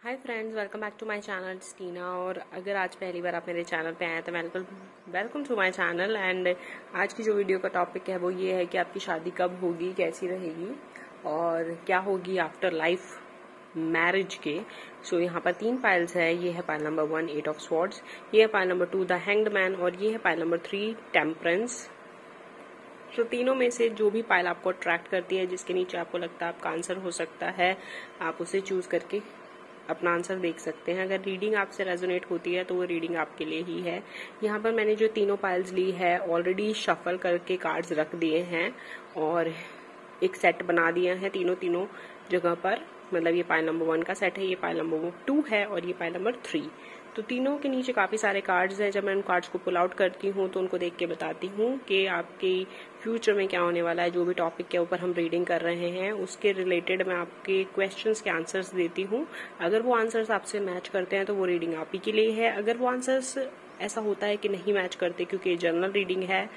Hi friends, welcome back to my channel Tina. और अगर आज पहली बार आप मेरे चैनल पे आए तो welcome to my channel. And आज की जो वीडियो का टॉपिक है वो ये है कि आपकी शादी कब होगी, कैसी रहेगी और क्या होगी आफ्टर लाइफ मैरिज के। सो यहाँ पर 3 पाइल्स है। ये है पाइल नंबर 1 8 ऑफ स्वॉर्ड्स, ये है pile number 2 the hanged man और ये है पाइल नंबर 3 टेम्परेंस। तो तीनों में से जो भी पाइल आपको अट्रैक्ट करती है, जिसके नीचे आपको लगता है आपका आंसर हो सकता है, आप उसे चूज करके अपना आंसर देख सकते हैं। अगर रीडिंग आपसे रेजोनेट होती है तो वो रीडिंग आपके लिए ही है। यहाँ पर मैंने जो तीनों पाइल्स ली है ऑलरेडी शफल करके कार्ड्स रख दिए हैं और एक सेट बना दिया है तीनों जगह पर। मतलब ये पाइल नंबर 1 का सेट है, ये पाइल नंबर 2 है और ये पाइल नंबर 3। तो तीनों के नीचे काफी सारे कार्ड्स हैं। जब मैं उन कार्ड्स को पुल आउट करती हूँ तो उनको देख के बताती हूँ कि आपके फ्यूचर में क्या होने वाला है। जो भी टॉपिक के ऊपर हम रीडिंग कर रहे हैं उसके रिलेटेड मैं आपके क्वेश्चंस के आंसर्स देती हूँ। अगर वो आंसर्स आपसे मैच करते हैं तो वो रीडिंग आप ही के लिए है। अगर वो आंसर्स ऐसा होता है कि नहीं मैच करते, क्योंकि जनरल रीडिंग है,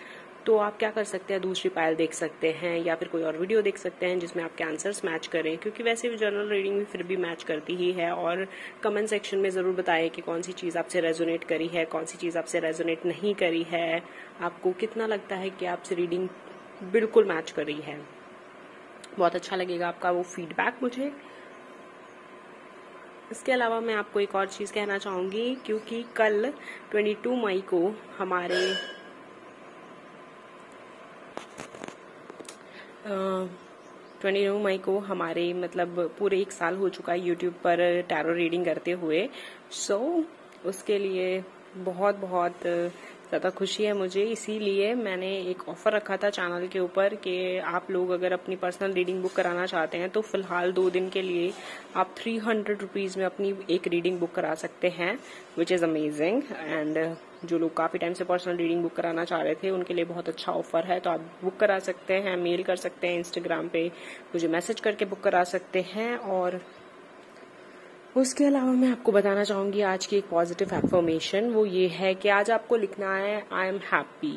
तो आप क्या कर सकते हैं, दूसरी पाइल देख सकते हैं या फिर कोई और वीडियो देख सकते हैं जिसमें आपके आंसर्स मैच करें। क्योंकि वैसे भी जनरल रीडिंग भी फिर भी मैच करती ही है। और कमेंट सेक्शन में जरूर बताएं कि कौन सी चीज आपसे रेजोनेट करी है, कौन सी चीज आपसे रेजोनेट नहीं करी है। आपको कितना लगता है कि आपसे रीडिंग बिल्कुल मैच करी है। बहुत अच्छा लगेगा आपका वो फीडबैक मुझे। इसके अलावा मैं आपको एक और चीज कहना चाहूंगी, क्योंकि कल 22 मई को हमारे 22 मई को हमारे मतलब पूरे 1 साल हो चुका है यूट्यूब पर टैरो रीडिंग करते हुए। सो उसके लिए बहुत बहुत ज़्यादा खुशी है मुझे। इसीलिए मैंने एक ऑफर रखा था चैनल के ऊपर कि आप लोग अगर अपनी पर्सनल रीडिंग बुक कराना चाहते हैं तो फिलहाल 2 दिन के लिए आप 300 रुपीज़ में अपनी एक रीडिंग बुक करा सकते हैं, विच इज़ अमेजिंग। एंड जो लोग काफ़ी टाइम से पर्सनल रीडिंग बुक कराना चाह रहे थे उनके लिए बहुत अच्छा ऑफर है। तो आप बुक करा सकते हैं, मेल कर सकते हैं, इंस्टाग्राम पे मुझे मैसेज करके बुक करा सकते हैं। और उसके अलावा मैं आपको बताना चाहूंगी आज की एक पॉजिटिव एफर्मेशन, वो ये है कि आज आपको लिखना है आई एम हैप्पी।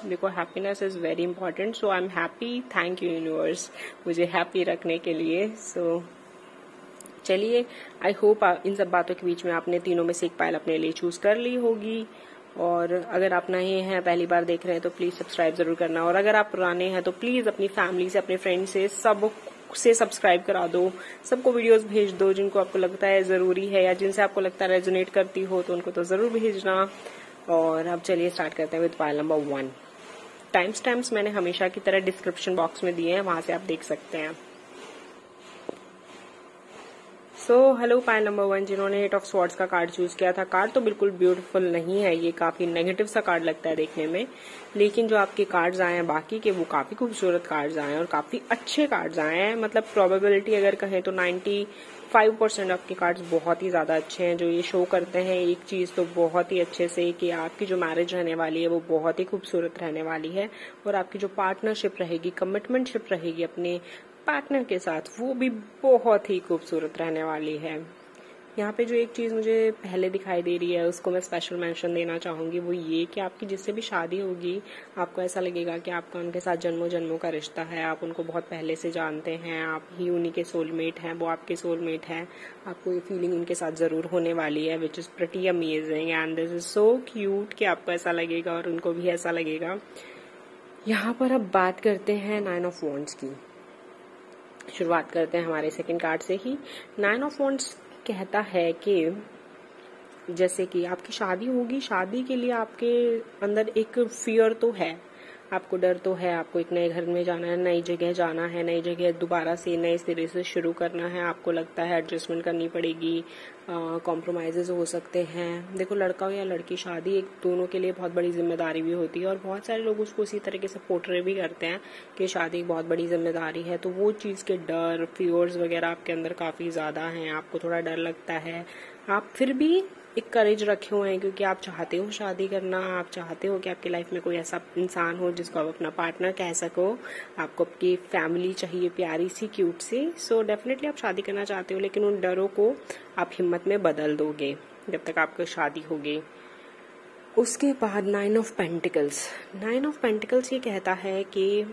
देखो, happiness is very important. So I am happy, thank you universe मुझे हैप्पी रखने के लिए। सो चलिए, आई होप इन सब बातों के बीच में आपने तीनों में से एक पाइल अपने लिए चूज कर ली होगी। और अगर आप नए हैं, पहली बार देख रहे हैं, तो प्लीज सब्सक्राइब जरूर करना। और अगर आप पुराने हैं तो प्लीज अपनी फैमिली से, अपने फ्रेंड से सब्सक्राइब करा दो। सबको वीडियोस भेज दो जिनको आपको लगता है जरूरी है या जिनसे आपको लगता है रेजोनेट करती हो, तो उनको तो जरूर भेजना। और अब चलिए स्टार्ट करते हैं with pile number 1। Time stamps मैंने हमेशा की तरह डिस्क्रिप्शन बॉक्स में दिए हैं, वहां से आप देख सकते हैं। सो हेलो पाइल नंबर 1 जिन्होंने 8 ऑफ स्वॉर्ड्स का कार्ड चूज किया था। कार्ड तो बिल्कुल ब्यूटीफुल नहीं है, ये काफी नेगेटिव सा कार्ड लगता है देखने में। लेकिन जो आपके कार्ड्स आए हैं बाकी के, वो काफी खूबसूरत कार्ड्स आए हैं और काफी अच्छे कार्ड्स आए हैं। मतलब प्रोबेबिलिटी अगर कहें तो 95% आपके कार्ड्स बहुत ही ज्यादा अच्छे हैं, जो ये शो करते हैं एक चीज तो बहुत ही अच्छे से कि आपकी जो मैरिज रहने वाली है वो बहुत ही खूबसूरत रहने वाली है। और आपकी जो पार्टनरशिप रहेगी, कमिटमेंटशिप रहेगी अपने पार्टनर के साथ, वो भी बहुत ही खूबसूरत रहने वाली है। यहाँ पे जो एक चीज मुझे पहले दिखाई दे रही है उसको मैं स्पेशल मेंशन देना चाहूंगी, वो ये कि आपकी जिससे भी शादी होगी आपको ऐसा लगेगा कि आपका उनके साथ जन्मों जन्मों का रिश्ता है। आप उनको बहुत पहले से जानते हैं, आप ही उन्हीं के सोलमेट हैं, वो आपके सोलमेट हैं। आपको ये फीलिंग उनके साथ जरूर होने वाली है, which is pretty amazing and this is so cute कि आपको ऐसा लगेगा और उनको भी ऐसा लगेगा। यहाँ पर अब बात करते हैं 9 ऑफ वॉन्ड्स की। शुरुआत करते हैं हमारे सेकंड कार्ड से ही। 9 ऑफ वॉन्ड्स कहता है कि जैसे कि आपकी शादी होगी, शादी के लिए आपके अंदर एक फियर तो है, आपको डर तो है। आपको एक नए घर में जाना है, नई जगह जाना है, नई जगह दोबारा से नए सिरे से शुरू करना है। आपको लगता है एडजस्टमेंट करनी पड़ेगी, कॉम्प्रोमाइजेज हो सकते हैं। देखो, लड़का हो या लड़की, शादी एक दोनों के लिए बहुत बड़ी जिम्मेदारी भी होती है और बहुत सारे लोग उसको उसी तरीके से पोर्ट्रे भी करते हैं कि शादी एक बहुत बड़ी जिम्मेदारी है। तो वो चीज के डर, फियर्स वगैरह आपके अंदर काफी ज्यादा हैं। आपको थोड़ा डर लगता है, आप फिर भी एक करेज रखे हुए हैं क्योंकि आप चाहते हो शादी करना। आप चाहते हो कि आपकी लाइफ में कोई ऐसा इंसान हो जिसको आप अपना पार्टनर कह सको। आपको आपकी फैमिली चाहिए प्यारी सी, क्यूट सी। सो डेफिनेटली आप शादी करना चाहते हो, लेकिन उन डरों को आप हिम्मत में बदल दोगे जब तक आपकी शादी होगी। उसके बाद 9 ऑफ पेंटिकल्स। 9 ऑफ पेंटिकल्स ये कहता है कि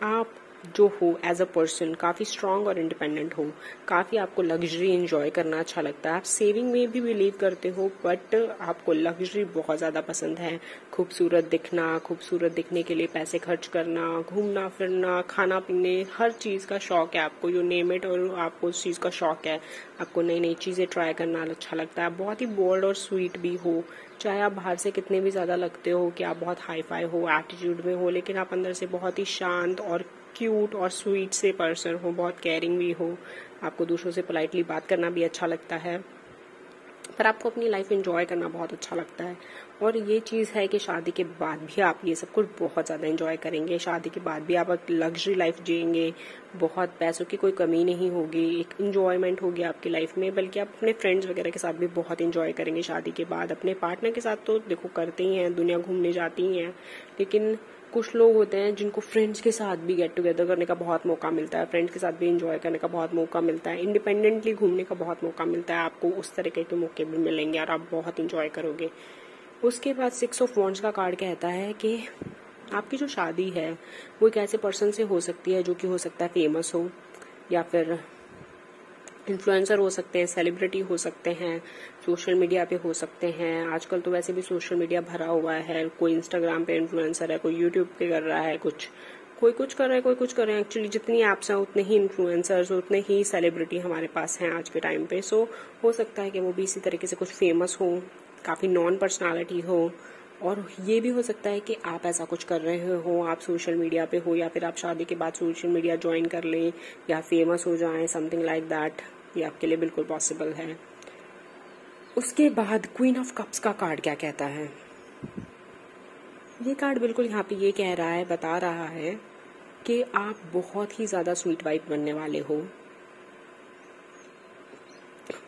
आप जो हो एज अ पर्सन काफ़ी स्ट्रांग और इंडिपेंडेंट हो, काफ़ी आपको लग्जरी एंजॉय करना अच्छा लगता है, आप सेविंग में भी बिलीव करते हो बट आपको लग्जरी बहुत ज़्यादा पसंद है, खूबसूरत दिखना, खूबसूरत दिखने के लिए पैसे खर्च करना, घूमना फिरना, खाना पीने, हर चीज़ का शौक है आपको, यू नेम इट, और आपको उस चीज़ का शौक है, आपको नई नई चीज़ें ट्राई करना अच्छा लगता है, बहुत ही बोल्ड और स्वीट भी हो, चाहे आप बाहर से कितने भी ज़्यादा लगते हो कि आप बहुत हाई फाई हो, एटीट्यूड में हो, लेकिन आप अंदर से बहुत ही शांत और क्यूट और स्वीट से पर्सन हो, बहुत केयरिंग भी हो, आपको दूसरों से पोलाइटली बात करना भी अच्छा लगता है, पर आपको अपनी लाइफ एंजॉय करना बहुत अच्छा लगता है। और ये चीज़ है कि शादी के बाद भी आप ये सब कुछ बहुत ज़्यादा एंजॉय करेंगे, शादी के बाद भी आप एक लग्जरी लाइफ जिएंगे, बहुत पैसों की कोई कमी नहीं होगी, एक एंजॉयमेंट होगी आपकी लाइफ में, बल्कि आप अपने फ्रेंड्स वगैरह के साथ भी बहुत एंजॉय करेंगे शादी के बाद। अपने पार्टनर के साथ तो देखो करते ही हैं, दुनिया घूमने जाती ही हैं, लेकिन कुछ लोग होते हैं जिनको फ्रेंड्स के साथ भी गेट टुगेदर करने का बहुत मौका मिलता है, फ्रेंड्स के साथ भी एंजॉय करने का बहुत मौका मिलता है, इंडिपेंडेंटली घूमने का बहुत मौका मिलता है, आपको उस तरीके के मौके भी मिलेंगे और आप बहुत एंजॉय करोगे। उसके बाद 6 ऑफ वॉन्ड्स का कार्ड कहता है कि आपकी जो शादी है वो एक ऐसे पर्सन से हो सकती है जो कि हो सकता है फेमस हो, या फिर इन्फ्लुएंसर हो सकते हैं, सेलिब्रिटी हो सकते हैं, सोशल मीडिया पे हो सकते हैं। आजकल तो वैसे भी सोशल मीडिया भरा हुआ है, कोई इंस्टाग्राम पे इन्फ्लुएंसर है, कोई यूट्यूब पे कर रहा है, कोई कुछ कर रहा है, कोई कुछ कर रहे हैं। एक्चुअली जितनी ऐप्स हैं उतने ही इन्फ्लुएंसर्स, उतने ही सेलिब्रिटी हमारे पास हैं आज के टाइम पे। सो हो सकता है कि वो भी इसी तरीके से कुछ फेमस हो, काफ़ी नॉन पर्सनालिटी हो, और ये भी हो सकता है कि आप ऐसा कुछ कर रहे हो, आप सोशल मीडिया पे हो, या फिर आप शादी के बाद सोशल मीडिया ज्वाइन कर लें या फेमस हो जाएं, समथिंग लाइक दैट। ये आपके लिए बिल्कुल पॉसिबल है। उसके बाद क्वीन ऑफ कप्स का कार्ड क्या कहता है? ये कार्ड बिल्कुल यहाँ पे ये कह रहा है, बता रहा है कि आप बहुत ही ज़्यादा स्वीट वाइफ बनने वाले हो।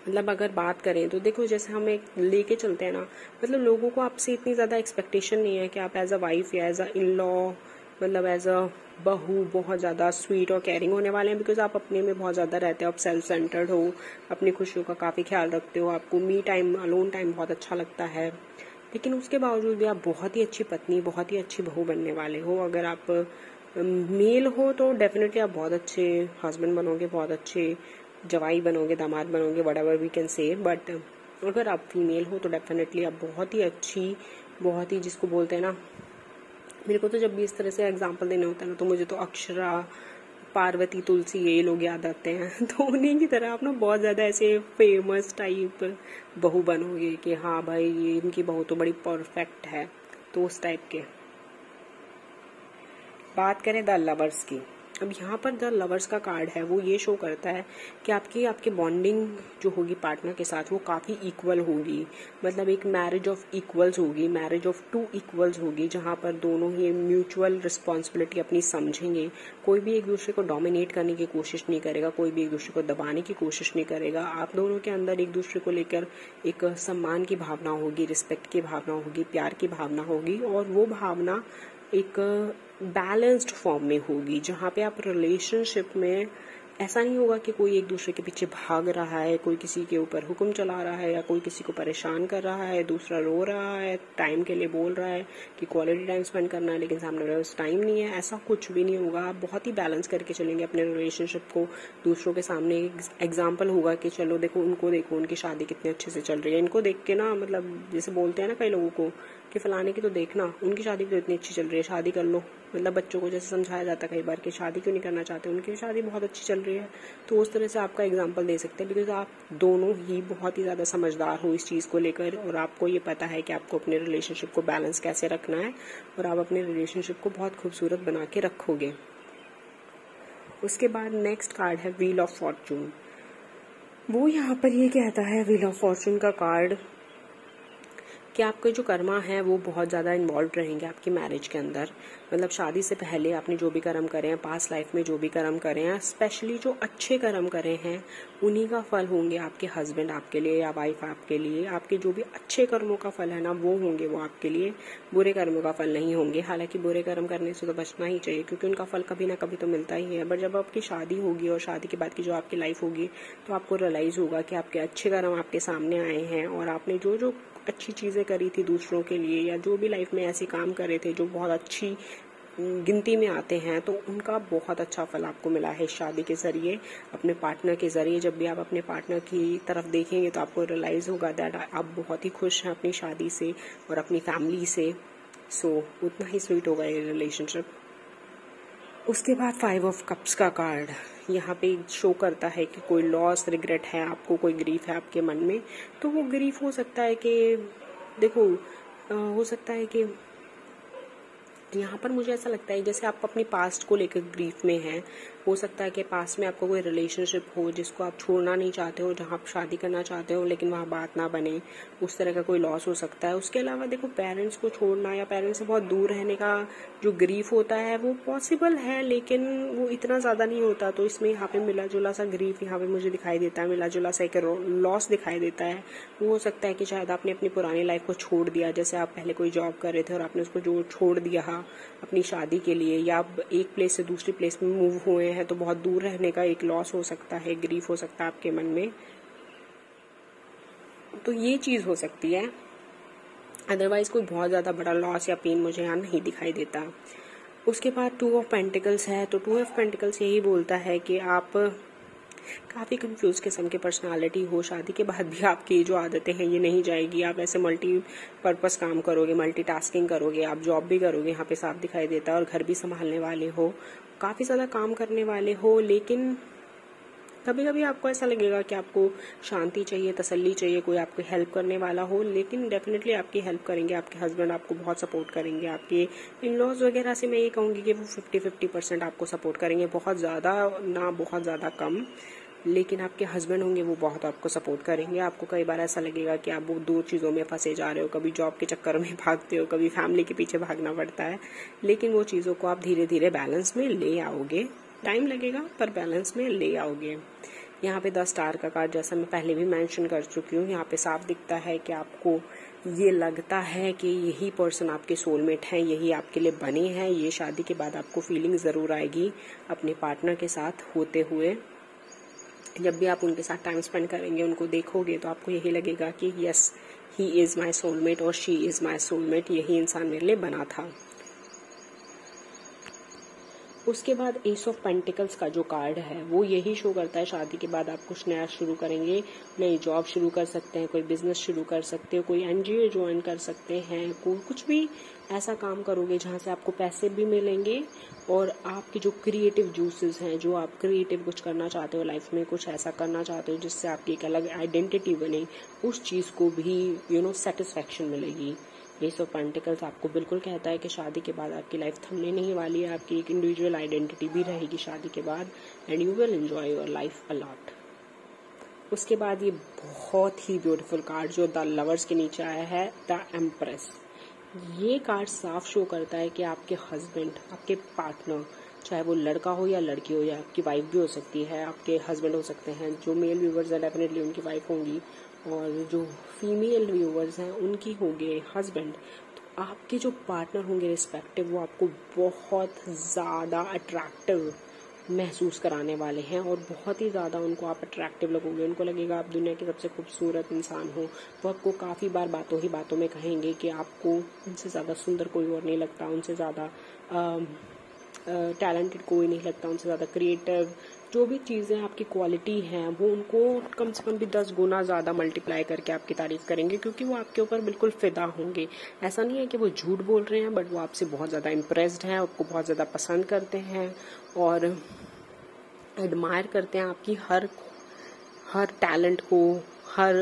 मतलब अगर बात करें तो देखो, जैसे हम एक लेके चलते हैं ना, मतलब लोगों को आपसे इतनी ज़्यादा एक्सपेक्टेशन नहीं है कि आप एज अ वाइफ या एज अ इन लॉ, मतलब एज अ बहू बहुत ज़्यादा स्वीट और केयरिंग होने वाले हैं, बिकॉज आप अपने में बहुत ज़्यादा रहते हो, आप सेल्फ सेंटर्ड हो, अपनी खुशियों का काफ़ी ख्याल रखते हो, आपको मी टाइम, अलोन टाइम बहुत अच्छा लगता है। लेकिन उसके बावजूद भी आप बहुत ही अच्छी पत्नी, बहुत ही अच्छी बहू बनने वाले हो। अगर आप मेल हो तो डेफिनेटली आप बहुत अच्छे हस्बैंड बनोगे, बहुत अच्छे जवाई बनोगे, दामाद बनोगे, whatever we can say. But अगर आप फीमेल हो तो डेफिनेटली आप बहुत ही अच्छी, बहुत ही, जिसको बोलते हैं ना, मेरे को तो जब भी इस तरह से एग्जाम्पल देने होता है ना, तो मुझे तो अक्षरा, पार्वती, तुलसी, ये लोग याद आते हैं। तो उन्हीं की तरह आप ना बहुत ज़्यादा ऐसे फेमस टाइप बहू बनोगे कि हाँ भाई ये इनकी बहू तो बड़ी परफेक्ट है, तो उस टाइप के। बात करें द लवर्स की, अब यहाँ पर द लवर्स का कार्ड है, वो ये शो करता है कि आपकी बॉन्डिंग जो होगी पार्टनर के साथ वो काफ़ी इक्वल होगी, मतलब एक मैरिज ऑफ इक्वल्स होगी, मैरिज ऑफ टू इक्वल्स होगी, जहाँ पर दोनों ही म्यूचुअल रिस्पॉन्सिबिलिटी अपनी समझेंगे। कोई भी एक दूसरे को डोमिनेट करने की कोशिश नहीं करेगा, कोई भी एक दूसरे को दबाने की कोशिश नहीं करेगा। आप दोनों के अंदर एक दूसरे को लेकर एक सम्मान की भावना होगी, रिस्पेक्ट की भावना होगी, प्यार की भावना होगी, और वो भावना एक बैलेंस्ड फॉर्म में होगी, जहाँ पे आप रिलेशनशिप में ऐसा नहीं होगा कि कोई एक दूसरे के पीछे भाग रहा है, कोई किसी के ऊपर हुक्म चला रहा है, या कोई किसी को परेशान कर रहा है, दूसरा रो रहा है, टाइम के लिए बोल रहा है कि क्वालिटी टाइम स्पेंड करना है, लेकिन सामने वाले पास टाइम नहीं है। ऐसा कुछ भी नहीं होगा। आप बहुत ही बैलेंस करके चलेंगे अपने रिलेशनशिप को। दूसरों के सामने एग्जाम्पल होगा कि चलो देखो, उनको देखो, उनकी शादी कितने अच्छे से चल रही है, इनको देख के ना, मतलब जैसे बोलते हैं ना कई लोगों को कि फलाने की तो देखना, उनकी शादी तो इतनी अच्छी चल रही है, शादी कर लो। मतलब बच्चों को जैसे समझाया जाता है कई बार कि शादी क्यों नहीं करना चाहते, उनकी शादी बहुत अच्छी चल रही है। तो उस तरह से आपका एग्जाम्पल दे सकते हैं, बिकॉज आप दोनों ही बहुत ही ज़्यादा समझदार हो इस चीज़ को लेकर, और आपको ये पता है कि आपको अपने रिलेशनशिप को बैलेंस कैसे रखना है, और आप अपने रिलेशनशिप को बहुत खूबसूरत बना के रखोगे। उसके बाद नेक्स्ट कार्ड है व्हील ऑफ फॉर्चून। वो यहाँ पर ये कहता है, व्हील ऑफ फॉर्चून का कार्ड, कि आपके जो कर्मा है वो बहुत ज़्यादा इन्वॉल्व रहेंगे आपकी मैरिज के अंदर। मतलब शादी से पहले आपने जो भी कर्म करे हैं, पास्ट लाइफ में जो भी कर्म करे हैं, स्पेशली जो अच्छे कर्म करे हैं, उन्हीं का फल होंगे आपके हस्बैंड आपके लिए, या वाइफ आपके लिए। आपके जो भी अच्छे कर्मों का फल है ना, वो होंगे वो आपके लिए, बुरे कर्मों का फल नहीं होंगे। हालांकि बुरे कर्म करने से तो बचना ही चाहिए, क्योंकि उनका फल कभी ना कभी तो मिलता ही है। बट जब आपकी शादी होगी और शादी के बाद की जो आपकी लाइफ होगी, तो आपको रियलाइज होगा कि आपके अच्छे कर्म आपके सामने आए हैं, और आपने जो जो अच्छी चीज़ें करी थी दूसरों के लिए, या जो भी लाइफ में ऐसे काम करे थे जो बहुत अच्छी गिनती में आते हैं तो उनका बहुत अच्छा फल आपको मिला है शादी के जरिए, अपने पार्टनर के जरिए। जब भी आप अपने पार्टनर की तरफ देखेंगे तो आपको रियलाइज होगा दैट आप बहुत ही खुश हैं अपनी शादी से और अपनी फैमिली से। सो उतना ही स्वीट होगा ये रिलेशनशिप। उसके बाद 5 ऑफ कप्स का कार्ड यहाँ पे शो करता है कि कोई लॉस, रिग्रेट है आपको, कोई ग्रीफ है आपके मन में। तो वो ग्रीफ हो सकता है कि देखो हो सकता है कि यहाँ पर मुझे ऐसा लगता है जैसे आप अपनी पास्ट को लेकर ग्रीफ में हैं। हो सकता है कि पास्ट में आपको कोई रिलेशनशिप हो जिसको आप छोड़ना नहीं चाहते हो, जहाँ आप शादी करना चाहते हो लेकिन वहाँ बात ना बने, उस तरह का कोई लॉस हो सकता है। उसके अलावा देखो पेरेंट्स को छोड़ना या पेरेंट्स से बहुत दूर रहने का जो ग्रीफ होता है वो पॉसिबल है लेकिन वो इतना ज़्यादा नहीं होता। तो इसमें यहाँ पे मिला जुला सा ग्रीफ यहाँ पे मुझे दिखाई देता है, मिला जुला सा एक लॉस दिखाई देता है। वो हो सकता है कि शायद आपने अपनी पुरानी लाइफ को छोड़ दिया, जैसे आप पहले कोई जॉब कर रहे थे और आपने उसको जो छोड़ दिया अपनी शादी के लिए, या आप एक प्लेस से दूसरी प्लेस में मूव हुए हैं तो बहुत दूर रहने का एक लॉस हो सकता है, ग्रीफ हो सकता है आपके मन में। तो ये चीज हो सकती है, अदरवाइज कोई बहुत ज्यादा बड़ा लॉस या पेन मुझे यहाँ नहीं दिखाई देता। उसके बाद 2 ऑफ पेंटिकल्स है, तो 2 ऑफ पेंटिकल्स यही बोलता है कि आप काफी कंफ्यूज किस्म की पर्सनालिटी हो। शादी के बाद भी आपकी जो आदतें हैं ये नहीं जाएगी, आप ऐसे मल्टी पर्पस काम करोगे, मल्टीटास्किंग करोगे, आप जॉब भी करोगे, यहाँ पे साफ दिखाई देता है, और घर भी संभालने वाले हो, काफी ज्यादा काम करने वाले हो। लेकिन कभी कभी आपको ऐसा लगेगा कि आपको शांति चाहिए, तसल्ली चाहिए, कोई आपको हेल्प करने वाला हो। लेकिन डेफिनेटली आपकी हेल्प करेंगे, आपके हस्बैंड आपको बहुत सपोर्ट करेंगे, आपके इन लॉज वगैरह से मैं ये कहूंगी कि वो 50-50% आपको सपोर्ट करेंगे, बहुत ज्यादा ना बहुत ज्यादा कम। लेकिन आपके हस्बैंड होंगे वो बहुत आपको सपोर्ट करेंगे। आपको कई बार ऐसा लगेगा कि आप वो 2 चीज़ों में फंसे जा रहे हो, कभी जॉब के चक्कर में भागते हो, कभी फैमिली के पीछे भागना पड़ता है, लेकिन वो चीज़ों को आप धीरे धीरे बैलेंस में ले आओगे। टाइम लगेगा पर बैलेंस में ले आओगे। यहाँ पे 10 स्टार का कार्ड, जैसा मैं पहले भी मेंशन कर चुकी हूँ, यहाँ पे साफ दिखता है कि आपको ये लगता है कि यही पर्सन आपके सोलमेट हैं, यही आपके लिए बने हैं। ये शादी के बाद आपको फीलिंग ज़रूर आएगी अपने पार्टनर के साथ होते हुए। जब भी आप उनके साथ टाइम स्पेंड करेंगे, उनको देखोगे, तो आपको यही लगेगा कि yes he is my soulmate और शी इज़ माई सोलमेट, यही इंसान मेरे लिए बना था। उसके बाद एस ऑफ पेंटिकल्स का जो कार्ड है वो यही शो करता है शादी के बाद आप कुछ नया शुरू करेंगे, नई जॉब शुरू कर सकते हैं, कोई बिजनेस शुरू कर सकते हो, कोई एनजीओ ज्वाइन कर सकते हैं, कोई कुछ भी ऐसा काम करोगे जहां से आपको पैसे भी मिलेंगे और आपके जो क्रिएटिव जूसेस हैं, जो आप क्रिएटिव कुछ करना चाहते हो लाइफ में, कुछ ऐसा करना चाहते हो जिससे आपकी एक अलग आइडेंटिटी बने, उस चीज को भी सेटिस्फैक्शन मिलेगी। एस ऑफ पेंटिकल्स आपको बिल्कुल कहता है कि शादी के बाद आपकी लाइफ थमने नहीं वाली है, आपकी एक इंडिविजुअल आइडेंटिटी भी रहेगी शादी के बाद, and you will enjoy your life a lot. उसके बाद ये बहुत ही ब्यूटीफुल कार्ड जो द लवर्स के नीचे आया है, द एम्प्रेस। ये कार्ड साफ शो करता है कि आपके हस्बैंड, आपके पार्टनर, चाहे वो लड़का हो या लड़की हो, या आपकी वाइफ भी हो सकती है, आपके हस्बैंड हो सकते हैं, जो मेल व्यूवर्स हैं डेफिनेटली उनकी वाइफ होंगी, और जो फीमेल व्यूवर्स हैं उनकी होंगे हस्बैंड। तो आपके जो पार्टनर होंगे रिस्पेक्टिव, वो आपको बहुत ज़्यादा अट्रैक्टिव महसूस कराने वाले हैं और बहुत ही ज़्यादा उनको आप अट्रैक्टिव लगोगे। उनको लगेगा आप दुनिया के सबसे खूबसूरत इंसान हो। वो आपको काफ़ी बार बातों ही बातों में कहेंगे कि आपको उनसे ज़्यादा सुंदर कोई और नहीं लगता, उनसे ज़्यादा टैलेंटेड कोई नहीं लगता, उनसे ज़्यादा क्रिएटिव, जो भी चीज़ें आपकी क्वालिटी हैं वो उनको कम से कम भी 10 गुना ज़्यादा मल्टीप्लाई करके आपकी तारीफ करेंगे, क्योंकि वो आपके ऊपर बिल्कुल फिदा होंगे। ऐसा नहीं है कि वो झूठ बोल रहे हैं, बट वो आपसे बहुत ज़्यादा इम्प्रेस्ड हैं, आपको बहुत ज़्यादा पसंद करते हैं और एडमायर करते हैं आपकी हर टैलेंट को, हर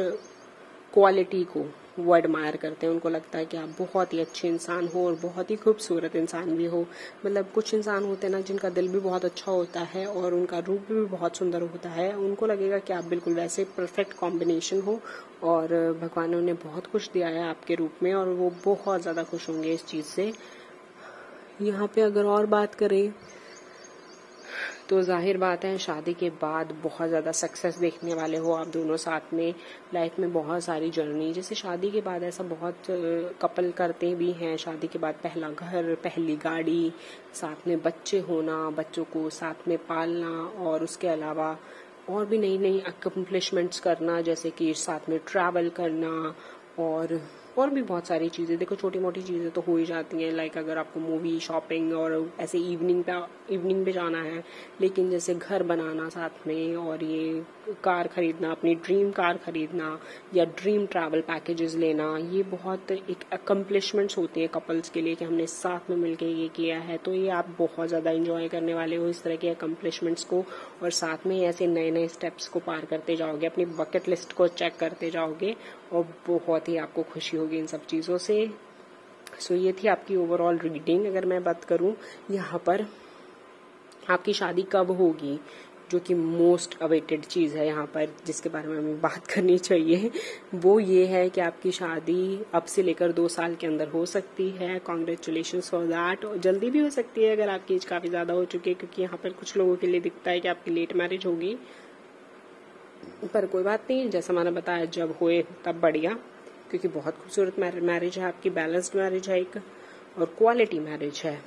क्वालिटी को वो एडमायर करते हैं। उनको लगता है कि आप बहुत ही अच्छे इंसान हो और बहुत ही खूबसूरत इंसान भी हो। मतलब कुछ इंसान होते हैं ना जिनका दिल भी बहुत अच्छा होता है और उनका रूप भी बहुत सुंदर होता है, उनको लगेगा कि आप बिल्कुल वैसे परफेक्ट कॉम्बिनेशन हो और भगवान ने उन्हें बहुत कुछ दिया है आपके रूप में और वो बहुत ज़्यादा खुश होंगे इस चीज़ से। यहाँ पे अगर और बात करें तो जाहिर बात है शादी के बाद बहुत ज़्यादा सक्सेस देखने वाले हो आप दोनों साथ में, लाइफ में बहुत सारी जर्नी। जैसे शादी के बाद ऐसा बहुत कपल करते भी हैं, शादी के बाद पहला घर, पहली गाड़ी, साथ में बच्चे होना, बच्चों को साथ में पालना और उसके अलावा और भी नई नई अकम्पलिशमेंट्स करना, जैसे कि साथ में ट्रैवल करना और और भी बहुत सारी चीज़ें, देखो छोटी मोटी चीज़ें तो हो ही जाती हैं, लाइक अगर आपको मूवी, शॉपिंग और ऐसे इवनिंग पे जाना है, लेकिन जैसे घर बनाना साथ में और ये कार खरीदना, अपनी ड्रीम कार खरीदना या ड्रीम ट्रैवल पैकेजेस लेना, ये बहुत एक अकम्पलिशमेंट्स होती हैं कपल्स के लिए कि हमने साथ में मिलकर ये किया है। तो ये आप बहुत ज़्यादा इंजॉय करने वाले हो इस तरह के अकम्पलिशमेंट्स को, और साथ में ऐसे नए नए स्टेप्स को पार करते जाओगे, अपनी बकेट लिस्ट को चेक करते जाओगे और बहुत ही आपको खुशी होगी इन सब चीज़ों से। सो ये थी आपकी ओवरऑल रीडिंग। अगर मैं बात करूँ यहाँ पर आपकी शादी कब होगी, जो कि मोस्ट अवेटेड चीज़ है यहाँ पर जिसके बारे में हमें बात करनी चाहिए, वो ये है कि आपकी शादी अब से लेकर 2 साल के अंदर हो सकती है। Congratulations for that. और जल्दी भी हो सकती है अगर आपकी एज काफ़ी ज़्यादा हो चुकी है, क्योंकि यहाँ पर कुछ लोगों के लिए दिखता है कि आपकी लेट मैरिज होगी, पर कोई बात नहीं, जैसा मैंने बताया जब होए तब बढ़िया, क्योंकि बहुत खूबसूरत मैरिज है आपकी, बैलेंस्ड मैरिज है एक, और क्वालिटी मैरिज है।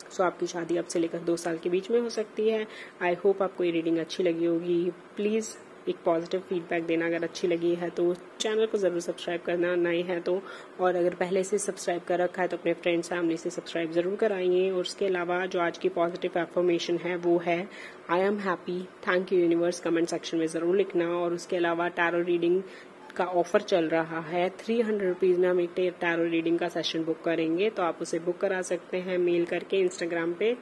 सो आपकी शादी अब से लेकर 2 साल के बीच में हो सकती है। आई होप आपको ये रीडिंग अच्छी लगी होगी। प्लीज़ एक पॉजिटिव फीडबैक देना अगर अच्छी लगी है तो। चैनल को ज़रूर सब्सक्राइब करना नए हैं तो, और अगर पहले से सब्सक्राइब कर रखा है तो अपने फ्रेंड्स फैमिली से सब्सक्राइब ज़रूर कराइए। और उसके अलावा जो आज की पॉजिटिव एफर्मेशन है वो है I am happy, thank you universe, comment section में ज़रूर लिखना। और उसके अलावा टैरो रीडिंग का ऑफर चल रहा है, 300 रुपीज़ में हम एक टैरो रीडिंग का सेशन बुक करेंगे, तो आप उसे बुक करा सकते हैं मेल करके इंस्टाग्राम पे।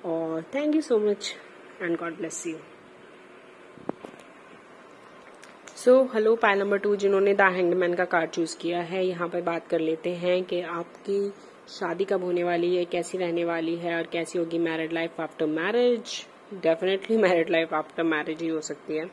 और thank you so much and God bless you. So hello pile number 2 जिन्होंने द हैंग्ड मैन का कार्ड चूज किया है, यहाँ पर बात कर लेते हैं कि आपकी शादी कब होने वाली है, कैसी रहने वाली है और कैसी होगी married life after marriage. Definitely married life after marriage ही हो सकती है।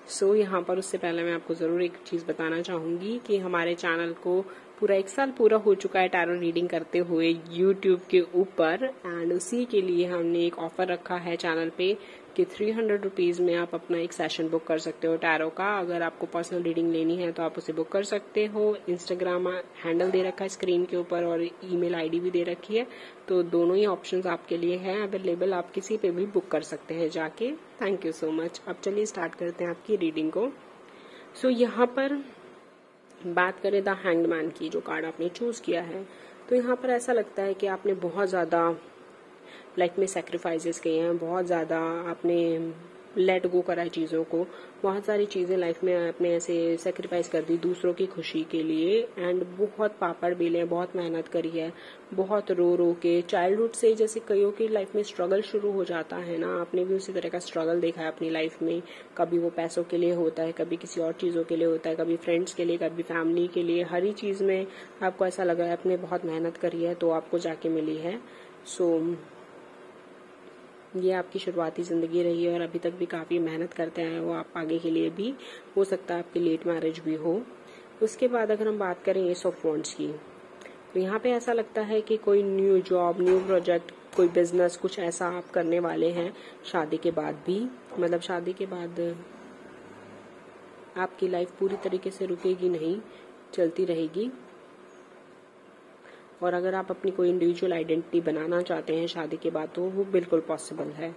सो यहाँ पर उससे पहले मैं आपको ज़रूर एक चीज़ बताना चाहूँगी कि हमारे चैनल को पूरा 1 साल पूरा हो चुका है टैरो रीडिंग करते हुए यूट्यूब के ऊपर, एंड उसी के लिए हमने एक ऑफर रखा है चैनल पे कि 300 रुपीज़ में आप अपना एक सेशन बुक कर सकते हो टैरो का। अगर आपको पर्सनल रीडिंग लेनी है तो आप उसे बुक कर सकते हो। इंस्टाग्राम हैंडल दे रखा है स्क्रीन के ऊपर और ईमेल आईडी भी दे रखी है, तो दोनों ही ऑप्शंस आपके लिए हैं अवेलेबल, आप किसी पे भी बुक कर सकते हैं जाके। Thank you so much. अब चलिए स्टार्ट करते हैं आपकी रीडिंग को। सो यहाँ पर बात करें द हैंग्ड मैन की, जो कार्ड आपने चूज किया है, तो यहाँ पर ऐसा लगता है कि आपने बहुत ज़्यादा लाइफ में सेक्रीफाइसेस किए हैं, बहुत ज़्यादा आपने लेट गो करा है चीज़ों को, बहुत सारी चीज़ें लाइफ में आपने ऐसे सेक्रीफाइस कर दी दूसरों की खुशी के लिए, एंड बहुत पापड़ बेले, बहुत मेहनत करी है, बहुत रो रो के। चाइल्डहुड से जैसे कईयों की लाइफ में स्ट्रगल शुरू हो जाता है ना, आपने भी उसी तरह का स्ट्रगल देखा है अपनी लाइफ में। कभी वो पैसों के लिए होता है, कभी किसी और चीज़ों के लिए होता है, कभी फ्रेंड्स के लिए, कभी फैमिली के लिए। हर ही चीज़ में आपको ऐसा लगा है आपने बहुत मेहनत करी है तो आपको जाके मिली है। सो ये आपकी शुरुआती जिंदगी रही है और अभी तक भी काफी मेहनत करते हैं वो आप आगे के लिए भी। हो सकता है आपकी लेट मैरिज भी हो। उसके बाद अगर हम बात करें एस ऑफ वॉन्ड्स की, तो यहाँ पे ऐसा लगता है कि कोई न्यू जॉब, न्यू प्रोजेक्ट, कोई बिजनेस, कुछ ऐसा आप करने वाले हैं शादी के बाद भी। मतलब शादी के बाद आपकी लाइफ पूरी तरीके से रुकेगी नहीं, चलती रहेगी। और अगर आप अपनी कोई इंडिविजुअल आइडेंटिटी बनाना चाहते हैं शादी के बाद, तो वो बिल्कुल पॉसिबल है।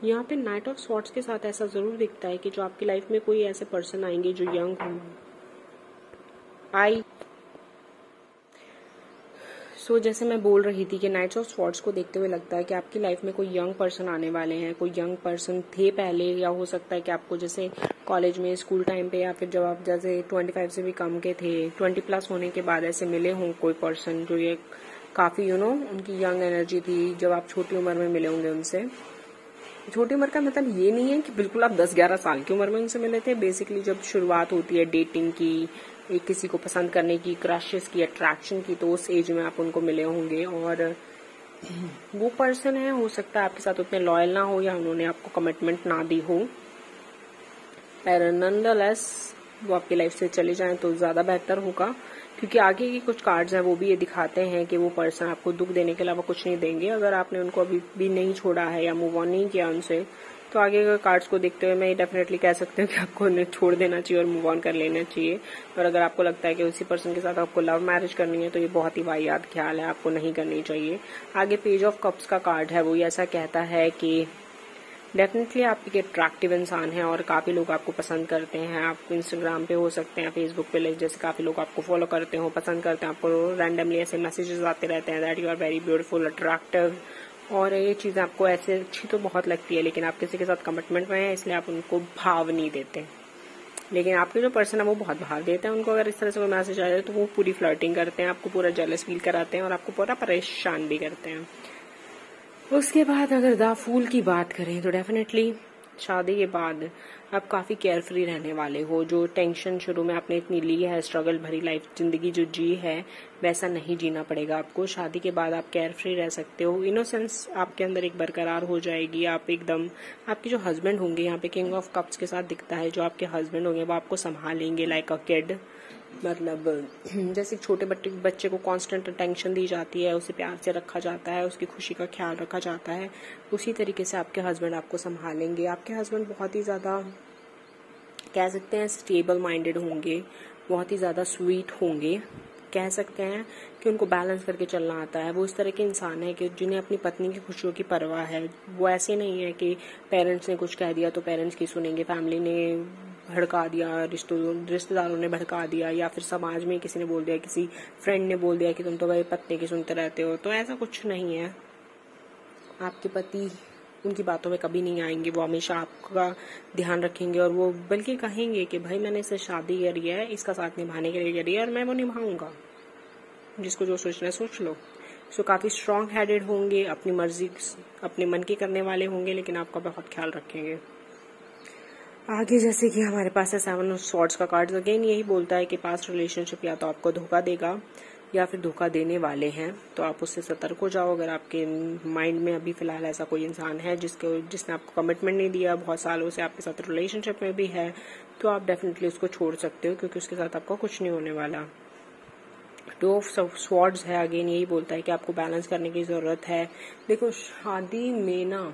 यहाँ पे नाइट ऑफ स्वॉर्ड्स के साथ ऐसा जरूर दिखता है कि जो आपकी लाइफ में कोई ऐसे पर्सन आएंगे जो यंग हो। सो जैसे मैं बोल रही थी कि नाइट्स ऑफ स्वॉर्ड्स को देखते हुए लगता है कि आपकी लाइफ में कोई यंग पर्सन आने वाले हैं। कोई यंग पर्सन थे पहले, या हो सकता है कि आपको जैसे कॉलेज में, स्कूल टाइम पे, या फिर जब आप जैसे 25 से भी कम के थे, 20+ होने के बाद ऐसे मिले हों कोई पर्सन जो ये काफी उनकी यंग एनर्जी थी, जब आप छोटी उम्र में मिले होंगे उनसे। छोटी उम्र का मतलब ये नहीं है कि बिल्कुल आप 10-11 साल की उम्र में उनसे मिले थे। बेसिकली जब शुरुआत होती है डेटिंग की, एक किसी को पसंद करने की, क्रशेस की, अट्रैक्शन की, तो उस एज में आप उनको मिले होंगे। और वो पर्सन है, हो सकता है आपके साथ उतने लॉयल ना हो या उन्होंने आपको कमिटमेंट ना दी हो, पर नॉनदलेस वो आपकी लाइफ से चले जाएं तो ज्यादा बेहतर होगा, क्योंकि आगे की कुछ कार्ड्स हैं वो भी ये दिखाते हैं कि वो पर्सन आपको दुख देने के अलावा कुछ नहीं देंगे। अगर आपने उनको अभी भी नहीं छोड़ा है या मूव ऑन नहीं किया उनसे, तो आगे के कार्ड्स को देखते हुए मैं डेफिनेटली कह सकती हूँ कि आपको उन्हें छोड़ देना चाहिए और मूव ऑन कर लेना चाहिए। और अगर आपको लगता है कि उसी पर्सन के साथ आपको लव मैरिज करनी है, तो ये बहुत ही वाहियात ख्याल है, आपको नहीं करनी चाहिए। आगे पेज ऑफ कप्स का कार्ड है, वो ऐसा कहता है कि डेफिनेटली आप एक अट्रैक्टिव इंसान हैं और काफ़ी लोग आपको पसंद करते हैं। आप इंस्टाग्राम पे हो सकते हैं, फेसबुक पे जैसे काफ़ी लोग आपको फॉलो करते हो, पसंद करते हैं, आपको रैंडमली ऐसे मैसेजेस आते रहते हैं that you are very beautiful, attractive. और ये चीज़ आपको ऐसे अच्छी तो बहुत लगती है, लेकिन आप किसी के साथ कमिटमेंट में हैं इसलिए आप उनको भाव नहीं देते। लेकिन आपके जो पर्सन है वो बहुत भाव देते हैं। उनको अगर इस तरह से कोई मैसेज आ जाए तो वो पूरी फ्लर्टिंग करते हैं, आपको पूरा जेलस फील कराते हैं और आपको पूरा परेशान भी करते हैं। उसके बाद अगर द फूल की बात करें तो डेफिनेटली शादी के बाद आप काफ़ी केयर फ्री रहने वाले हो। जो टेंशन शुरू में आपने इतनी ली है, स्ट्रगल भरी लाइफ जिंदगी जो जी है, वैसा नहीं जीना पड़ेगा आपको। शादी के बाद आप केयर फ्री रह सकते हो, इनोसेंस आपके अंदर एक बरकरार हो जाएगी। आप एकदम, आपके जो हस्बैंड होंगे, यहाँ पे किंग ऑफ कप्स के साथ दिखता है, जो आपके हस्बैंड होंगे वो आपको संभालेंगे लाइक अ किड। मतलब जैसे छोटे बच्चे को कांस्टेंट अटेंशन दी जाती है, उसे प्यार से रखा जाता है, उसकी खुशी का ख्याल रखा जाता है, उसी तरीके से आपके हस्बैंड आपको संभालेंगे। आपके हस्बैंड बहुत ही ज़्यादा कह सकते हैं स्टेबल माइंडेड होंगे, बहुत ही ज़्यादा स्वीट होंगे, कह सकते हैं कि उनको बैलेंस करके चलना आता है। वो इस तरह के इंसान है कि जिन्हें अपनी पत्नी की खुशियों की परवाह है। वो ऐसे नहीं है कि पेरेंट्स ने कुछ कह दिया तो पेरेंट्स की सुनेंगे, फैमिली ने भड़का दिया, रिश्तेदारों ने भड़का दिया, या फिर समाज में किसी ने बोल दिया, किसी फ्रेंड ने बोल दिया कि तुम तो भाई पत्नी की सुनते रहते हो। तो ऐसा कुछ नहीं है। आपके पति उनकी बातों में कभी नहीं आएंगे, वो हमेशा आपका ध्यान रखेंगे और वो बल्कि कहेंगे कि भाई मैंने इससे शादी करी है, इसका साथ निभाने के लिए करी है और मैं वो निभाऊंगा, जिसको जो सोचना है सोच लो। सो काफ़ी स्ट्रांग हेडेड होंगे, अपनी मर्जी अपने मन की करने वाले होंगे, लेकिन आपका बहुत ख्याल रखेंगे। आगे जैसे कि हमारे पास है 7 ऑफ स्वॉर्ड्स का कार्ड, अगेन यही बोलता है कि पास्ट रिलेशनशिप या तो आपको धोखा देगा या फिर धोखा देने वाले हैं, तो आप उससे सतर्क हो जाओ। अगर आपके माइंड में अभी फिलहाल ऐसा कोई इंसान है जिसने आपको कमिटमेंट नहीं दिया, बहुत सालों से आपके साथ रिलेशनशिप में भी है, तो आप डेफिनेटली उसको छोड़ सकते हो, क्योंकि उसके साथ आपका कुछ नहीं होने वाला। 2 ऑफ स्वॉर्ड्स है, अगेन यही बोलता है कि आपको बैलेंस करने की जरूरत है। देखो शादी में ना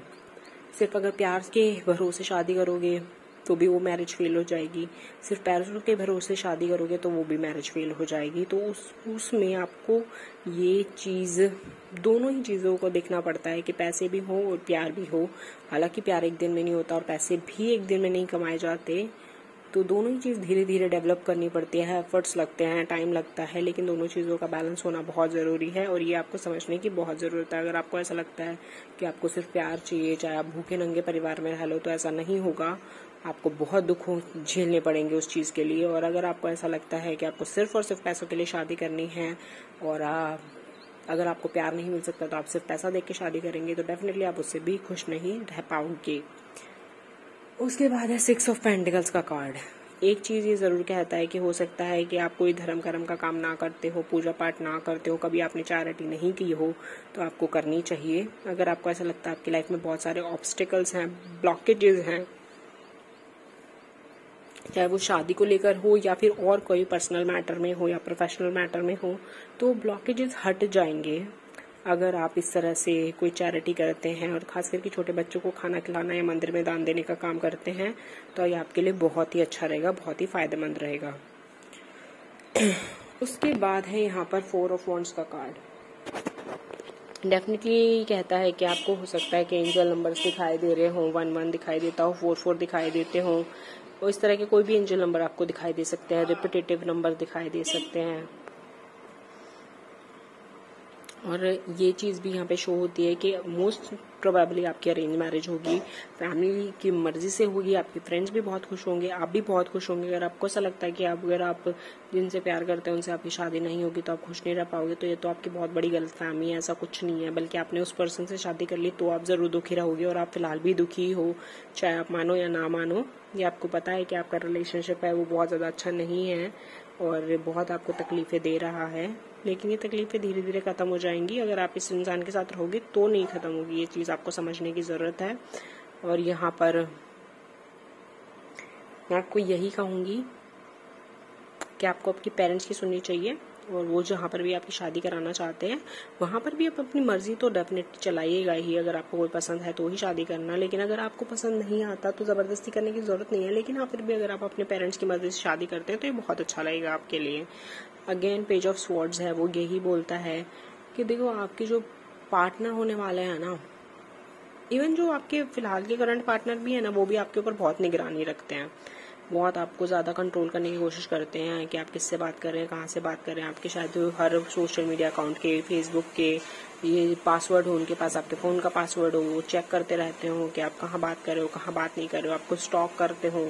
सिर्फ अगर प्यार के भरोसे शादी करोगे तो भी वो मैरिज फेल हो जाएगी, सिर्फ पैसों के भरोसे शादी करोगे तो वो भी मैरिज फेल हो जाएगी। तो उसमें आपको ये चीज़, दोनों ही चीज़ों को देखना पड़ता है कि पैसे भी हो और प्यार भी हो। हालांकि प्यार एक दिन में नहीं होता और पैसे भी एक दिन में नहीं कमाए जाते, तो दोनों ही चीज़ धीरे धीरे डेवलप करनी पड़ती है, एफर्ट्स लगते हैं, टाइम लगता है, लेकिन दोनों चीज़ों का बैलेंस होना बहुत ज़रूरी है और ये आपको समझने की बहुत ज़रूरत है। अगर आपको ऐसा लगता है कि आपको सिर्फ प्यार चाहिए, चाहे आप भूखे नंगे परिवार में रह लो, तो ऐसा नहीं होगा। आपको बहुत दुख झेलने पड़ेंगे उस चीज़ के लिए। और अगर आपको ऐसा लगता है कि आपको सिर्फ और सिर्फ पैसों के लिए शादी करनी है और अगर आपको प्यार नहीं मिल सकता तो आप सिर्फ पैसा देके शादी करेंगे, तो डेफिनेटली आप उससे भी खुश नहीं रह पाओगे। उसके बाद है 6 ऑफ पेंटिकल्स का कार्ड। एक चीज़ ये ज़रूर कहता है कि हो सकता है कि आप कोई धर्म कर्म का काम ना करते हो, पूजा पाठ ना करते हो, कभी आपने चैरिटी नहीं की हो, तो आपको करनी चाहिए। अगर आपको ऐसा लगता है आपकी लाइफ में बहुत सारे ऑब्स्टिकल्स हैं, ब्लॉकेजेस हैं, चाहे वो शादी को लेकर हो या फिर और कोई पर्सनल मैटर में हो या प्रोफेशनल मैटर में हो, तो ब्लॉकेजेस हट जाएंगे अगर आप इस तरह से कोई चैरिटी करते हैं। और खास करके छोटे बच्चों को खाना खिलाना या मंदिर में दान देने का काम करते हैं, तो ये आपके लिए बहुत ही अच्छा रहेगा, बहुत ही फायदेमंद रहेगा। उसके बाद है यहाँ पर 4 ऑफ वॉन्ड्स का कार्ड। डेफिनेटली कहता है कि आपको हो सकता है कि एंजल नंबर्स दिखाई दे रहे हो, 1-1 दिखाई देता हो, 4-4 दिखाई देते हो, और इस तरह के कोई भी एंजल नंबर आपको दिखाई दे सकते हैं, रिपीटेटिव नंबर दिखाई दे सकते हैं। और ये चीज़ भी यहाँ पे शो होती है कि मोस्ट प्रोबेबली आपकी अरेंज मैरिज होगी, फैमिली की मर्जी से होगी, आपके फ्रेंड्स भी बहुत खुश होंगे, आप भी बहुत खुश होंगे। अगर आपको ऐसा लगता है कि अगर आप जिनसे प्यार करते हैं उनसे आपकी शादी नहीं होगी तो आप खुश नहीं रह पाओगे, तो ये तो आपकी बहुत बड़ी गलतफहमी है। ऐसा कुछ नहीं है, बल्कि आपने उस पर्सन से शादी कर ली तो आप ज़रूर दुखी रहोगे, और आप फिलहाल भी दुखी हो, चाहे आप मानो या ना मानो। ये आपको पता है कि आपका रिलेशनशिप है वो बहुत ज़्यादा अच्छा नहीं है और बहुत आपको तकलीफ़ें दे रहा है, लेकिन ये तकलीफ़ें धीरे धीरे ख़त्म हो जाएंगी। अगर आप इस इंसान के साथ रहोगे तो नहीं ख़त्म होगी, ये चीज़ आपको समझने की ज़रूरत है। और यहाँ पर मैं आपको यही कहूँगी कि आपको आपके पेरेंट्स की सुननी चाहिए, और वो जहाँ पर भी आपकी शादी कराना चाहते हैं वहाँ पर भी आप अपनी मर्जी तो डेफिनेटली चलाइएगा ही। अगर आपको कोई पसंद है तो ही शादी करना, लेकिन अगर आपको पसंद नहीं आता तो ज़बरदस्ती करने की ज़रूरत नहीं है। लेकिन हाँ, फिर भी अगर आप अपने पेरेंट्स की मर्जी से शादी करते हैं तो ये बहुत अच्छा लगेगा आपके लिए। अगेन पेज ऑफ स्वॉर्ड्स है, वो यही बोलता है कि देखो आपके जो पार्टनर होने वाले हैं ना, इवन जो आपके फिलहाल के करंट पार्टनर भी है ना, वो भी आपके ऊपर बहुत निगरानी रखते हैं, बहुत आपको ज़्यादा कंट्रोल करने की कोशिश करते हैं कि आप किससे बात कर रहे हैं, कहाँ से बात कर रहे हैं। आपके शायद हर सोशल मीडिया अकाउंट के, फेसबुक के ये पासवर्ड हो उनके पास, आपके फ़ोन का पासवर्ड हो, वो चेक करते रहते हो कि आप कहाँ बात कर रहे हो, कहाँ बात नहीं कर रहे हो, आपको स्टॉक करते हो।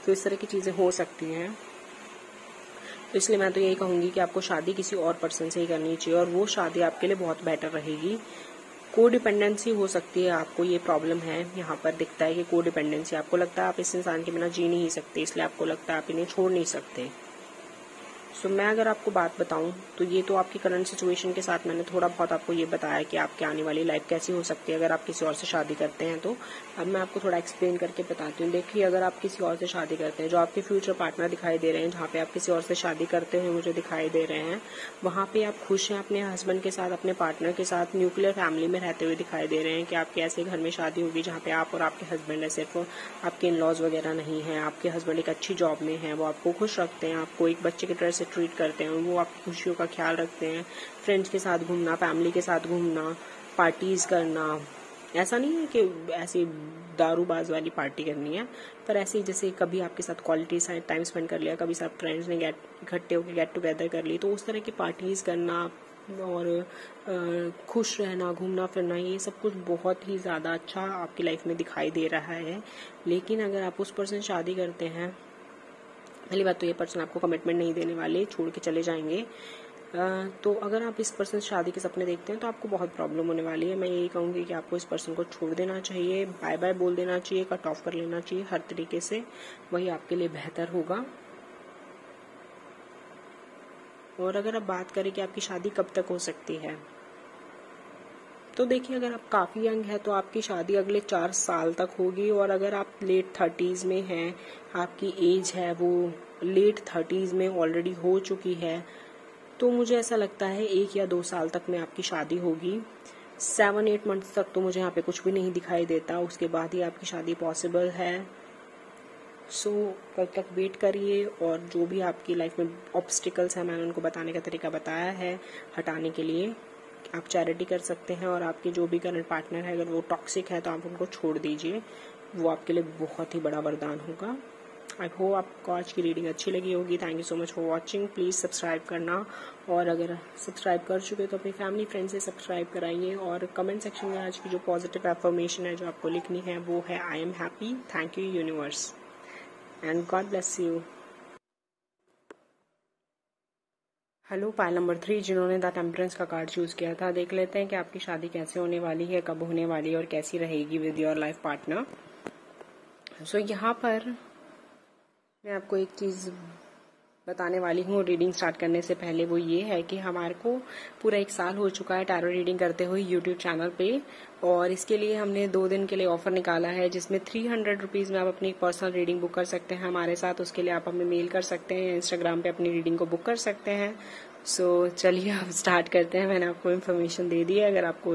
तो इस तरह की चीज़ें हो सकती हैं। तो इसलिए मैं तो यही कहूँगी कि आपको शादी किसी और पर्सन से ही करनी चाहिए, और वो शादी आपके लिए बहुत बेटर रहेगी। कोडिपेंडेंसी हो सकती है, आपको ये प्रॉब्लम है, यहाँ पर दिखता है कि कोडिपेंडेंसी, आपको लगता है आप इस इंसान के बिना जी नहीं सकते, इसलिए आपको लगता है आप इन्हें छोड़ नहीं सकते। सो मैं अगर आपको बात बताऊं तो ये तो आपकी करंट सिचुएशन के साथ मैंने थोड़ा बहुत आपको ये बताया कि आपकी आने वाली लाइफ कैसी हो सकती है अगर आप किसी और से शादी करते हैं। तो अब मैं आपको थोड़ा एक्सप्लेन करके बताती हूँ। देखिए, अगर आप किसी और से शादी करते हैं, जो आपके फ्यूचर पार्टनर दिखाई दे रहे हैं, जहाँ पे आप किसी और से शादी करते हुए मुझे दिखाई दे रहे हैं, वहाँ पे आप खुश हैं अपने हस्बैंड के साथ, अपने पार्टनर के साथ, न्यूक्लियर फैमिली में रहते हुए दिखाई दे रहे हैं कि आपके ऐसे घर में शादी होगी जहाँ पे आप और आपके हस्बैंड है, सिर्फ आपके इन लॉज वगैरह नहीं है। आपके हस्बैंड एक अच्छी जॉब में है, वो आपको खुश रखते हैं, आपको एक बच्चे की तरह से ट्रीट करते हैं, वो आपकी खुशियों का ख्याल रखते हैं। फ्रेंड्स के साथ घूमना, फैमिली के साथ घूमना, पार्टीज करना, ऐसा नहीं है कि ऐसी दारूबाज वाली पार्टी करनी है, पर ऐसे जैसे कभी आपके साथ क्वालिटी टाइम स्पेंड कर लिया, कभी सब फ्रेंड्स ने इकट्ठे होकर गेट टुगेदर कर ली, तो उस तरह की पार्टीज करना और खुश रहना, घूमना फिरना, ये सब कुछ बहुत ही ज़्यादा अच्छा आपकी लाइफ में दिखाई दे रहा है। लेकिन अगर आप उस पर्सन से शादी करते हैं, पहली बात तो ये पर्सन आपको कमिटमेंट नहीं देने वाले, छोड़ के चले जाएंगे। तो अगर आप इस पर्सन से शादी के सपने देखते हैं तो आपको बहुत प्रॉब्लम होने वाली है। मैं यही कहूँगी कि आपको इस पर्सन को छोड़ देना चाहिए, बाय बाय बोल देना चाहिए, कट ऑफ कर लेना चाहिए हर तरीके से, वही आपके लिए बेहतर होगा। और अगर आप बात करें कि आपकी शादी कब तक हो सकती है, तो देखिए, अगर आप काफ़ी यंग है तो आपकी शादी अगले 4 साल तक होगी, और अगर आप लेट 30s में हैं, आपकी एज है वो लेट 30s में ऑलरेडी हो चुकी है, तो मुझे ऐसा लगता है 1 या 2 साल तक में आपकी शादी होगी। 7-8 मंथ्स तक तो मुझे यहाँ पे कुछ भी नहीं दिखाई देता, उसके बाद ही आपकी शादी पॉसिबल है। सो कब तक वेट करिए, और जो भी आपकी लाइफ में ऑब्स्टिकल्स हैं मैंने उनको बताने का तरीका बताया है, हटाने के लिए आप चैरिटी कर सकते हैं। और आपके जो भी करंट पार्टनर है, अगर वो टॉक्सिक है तो आप उनको छोड़ दीजिए, वो आपके लिए बहुत ही बड़ा वरदान होगा। आई होप आपको आज की रीडिंग अच्छी लगी होगी। Thank you so much for watching. Please subscribe करना, और अगर सब्सक्राइब कर चुके तो अपनी फैमिली फ्रेंड से सब्सक्राइब कराइए। और कमेंट सेक्शन में आज की जो पॉजिटिव एफर्मेशन है जो आपको लिखनी है वो है I am happy, thank you universe, and God bless you. Hello, pile number 3 जिन्होंने द टेम्परेंस का कार्ड चूज किया था, देख लेते हैं कि आपकी शादी कैसे होने वाली है, कब होने वाली है और कैसी रहेगी विद योर लाइफ पार्टनर। सो यहाँ पर मैं आपको एक चीज़ बताने वाली हूँ रीडिंग स्टार्ट करने से पहले, वो ये है कि हमारे को पूरा 1 साल हो चुका है टैरो रीडिंग करते हुए यूट्यूब चैनल पे, और इसके लिए हमने 2 दिन के लिए ऑफर निकाला है जिसमें 300 रुपीज़ में आप अपनी पर्सनल रीडिंग बुक कर सकते हैं हमारे साथ। उसके लिए आप हमें मेल कर सकते हैं, इंस्टाग्राम पे अपनी रीडिंग को बुक कर सकते हैं। सो चलिए अब स्टार्ट करते हैं। मैंने आपको इन्फॉर्मेशन दे दी है, अगर आपको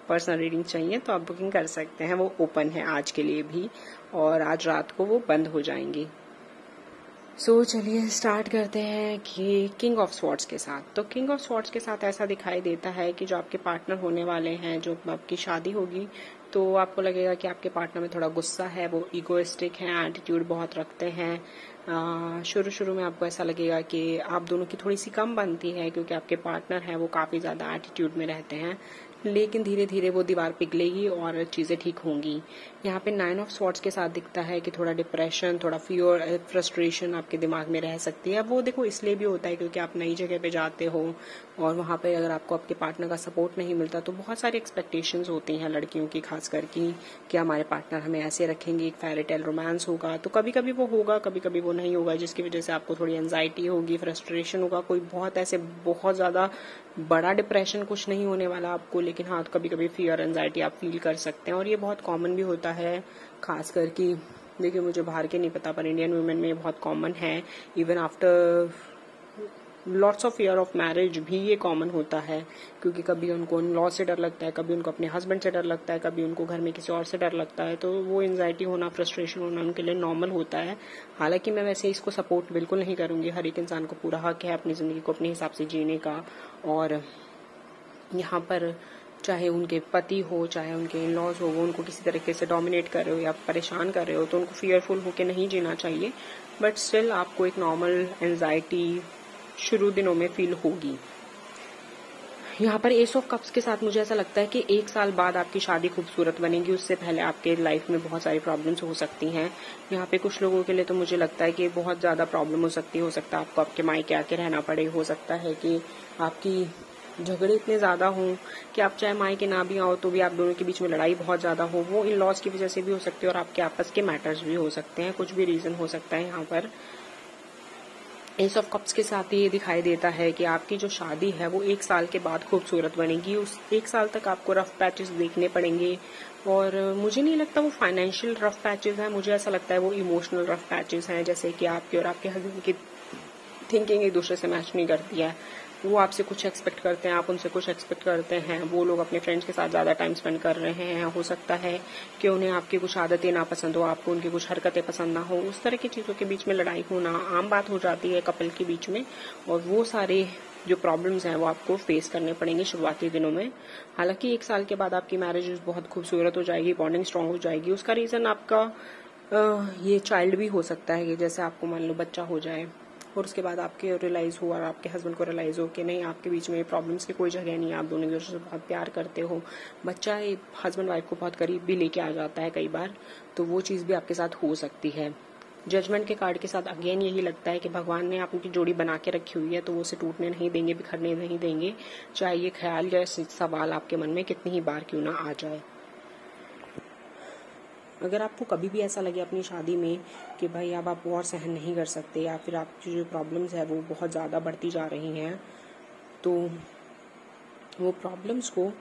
पर्सनल रीडिंग चाहिए तो आप बुकिंग कर सकते हैं, वो ओपन है आज के लिए भी, और आज रात को वो बंद हो जाएंगी। सो चलिए स्टार्ट करते हैं कि किंग ऑफ स्वॉर्ड्स के साथ। तो किंग ऑफ स्वॉर्ड्स के साथ ऐसा दिखाई देता है कि जो आपके पार्टनर होने वाले हैं, जो आपकी शादी होगी, तो आपको लगेगा कि आपके पार्टनर में थोड़ा गुस्सा है, वो इगोइस्टिक हैं, एटीट्यूड बहुत रखते हैं। शुरू में आपको ऐसा लगेगा कि आप दोनों की थोड़ी सी कम बनती है क्योंकि आपके पार्टनर है वो काफ़ी ज़्यादा एटीट्यूड में रहते हैं, लेकिन धीरे धीरे वो दीवार पिघलेगी और चीज़ें ठीक होंगी। यहाँ पे 9 ऑफ स्वॉर्ड्स के साथ दिखता है कि थोड़ा डिप्रेशन, थोड़ा फियर, फ्रस्ट्रेशन आपके दिमाग में रह सकती है। वो देखो इसलिए भी होता है क्योंकि आप नई जगह पे जाते हो और वहाँ पे अगर आपको आपके पार्टनर का सपोर्ट नहीं मिलता तो बहुत सारी एक्सपेक्टेशंस होती हैं लड़कियों की, खास करके कि हमारे पार्टनर हमें ऐसे रखेंगे, एक फेरी टेल रोमांस होगा। तो कभी कभी वो होगा, कभी कभी वो नहीं होगा, जिसकी वजह से आपको थोड़ी एंजाइटी होगी, फ्रस्ट्रेशन होगा। कोई बहुत ज़्यादा बड़ा डिप्रेशन कुछ नहीं होने वाला आपको, लेकिन हाँ कभी कभी फियर, एंजाइटी आप फील कर सकते हैं, और ये बहुत कॉमन भी होता है। खास करके देखिए, मुझे बाहर के नहीं पता पर इंडियन वुमेन में बहुत कॉमन है। Even after lots of year of marriage भी ये कॉमन होता है, क्योंकि कभी उनको लॉ से डर लगता है, कभी उनको अपने हस्बैंड से डर लगता है, कभी उनको घर में किसी और से डर लगता है। तो वो एंजाइटी होना, फ्रस्ट्रेशन होना उनके लिए नॉर्मल होता है। हालांकि मैं वैसे इसको सपोर्ट बिल्कुल नहीं करूंगी। हर एक इंसान को पूरा हक है अपनी जिंदगी को अपने हिसाब से जीने का, और यहाँ पर चाहे उनके पति हो, चाहे उनके इन लॉज हो, वो उनको किसी तरीके से डोमिनेट कर रहे हो या परेशान कर रहे हो, तो उनको फियरफुल होकर नहीं जीना चाहिए। बट स्टिल आपको एक नॉर्मल एंजाइटी शुरू दिनों में फील होगी। यहाँ पर एस ऑफ कप्स के साथ मुझे ऐसा लगता है कि 1 साल बाद आपकी शादी खूबसूरत बनेगी, उससे पहले आपके लाइफ में बहुत सारी प्रॉब्लम्स हो सकती हैं। यहाँ पे कुछ लोगों के लिए तो मुझे लगता है कि बहुत ज्यादा प्रॉब्लम हो सकता है आपको आपके मायके आके रहना पड़े। हो सकता है कि आपकी झगड़े इतने ज्यादा हों कि आप चाहे मायके ना भी आओ तो भी आप दोनों के बीच में लड़ाई बहुत ज्यादा हो। वो इन लॉज की वजह से भी हो सकती है और आपके आपस के मैटर्स भी हो सकते हैं, कुछ भी रीजन हो सकता है। यहाँ पर एस ऑफ कप्स के साथ ये दिखाई देता है कि आपकी जो शादी है वो 1 साल के बाद खूबसूरत बनेगी। उस 1 साल तक आपको रफ पैचेस देखने पड़ेंगे, और मुझे नहीं लगता वो फाइनेंशियल रफ पैचेस हैं, मुझे ऐसा लगता है वो इमोशनल रफ पैचेस हैं। जैसे कि आपकी और आपके हस्बैंड की थिंकिंग एक दूसरे से मैच नहीं करती है। वो आपसे कुछ एक्सपेक्ट करते हैं, आप उनसे कुछ एक्सपेक्ट करते हैं। वो लोग अपने फ्रेंड्स के साथ ज्यादा टाइम स्पेंड कर रहे हैं। हो सकता है कि उन्हें आपकी कुछ आदतें ना पसंद हो, आपको उनकी कुछ हरकतें पसंद ना हो। उस तरह की चीजों के बीच में लड़ाई होना आम बात हो जाती है कपल के बीच में, और वो सारे जो प्रॉब्लम्स हैं वो आपको फेस करने पड़ेंगे शुरुआती दिनों में। हालांकि 1 साल के बाद आपकी मैरिज बहुत खूबसूरत हो जाएगी, बॉन्डिंग स्ट्रांग हो जाएगी। उसका रीजन आपका ये चाइल्ड भी हो सकता है कि जैसे आपको मान लो बच्चा हो जाए और उसके बाद आपके रियलाइज हो और आपके हस्बैंड को रियलाइज हो कि नहीं, आपके बीच में प्रॉब्लम्स की कोई जगह नहीं है, आप दोनों एक दूसरे से बहुत प्यार करते हो। बच्चा हस्बैंड वाइफ को बहुत करीब भी लेके आ जाता है कई बार, तो वो चीज भी आपके साथ हो सकती है। जजमेंट के कार्ड के साथ अगेन यही लगता है कि भगवान ने आपकी जोड़ी बना के रखी हुई है, तो वो उसे टूटने नहीं देंगे, बिखरने नहीं देंगे, चाहे ये ख्याल या सवाल आपके मन में कितनी ही बार क्यों ना आ जाए। अगर आपको कभी भी ऐसा लगे अपनी शादी में कि भाई अब आप और सहन नहीं कर सकते, या फिर आपकी जो प्रॉब्लम्स है वो बहुत ज़्यादा बढ़ती जा रही हैं, तो वो प्रॉब्लम्स को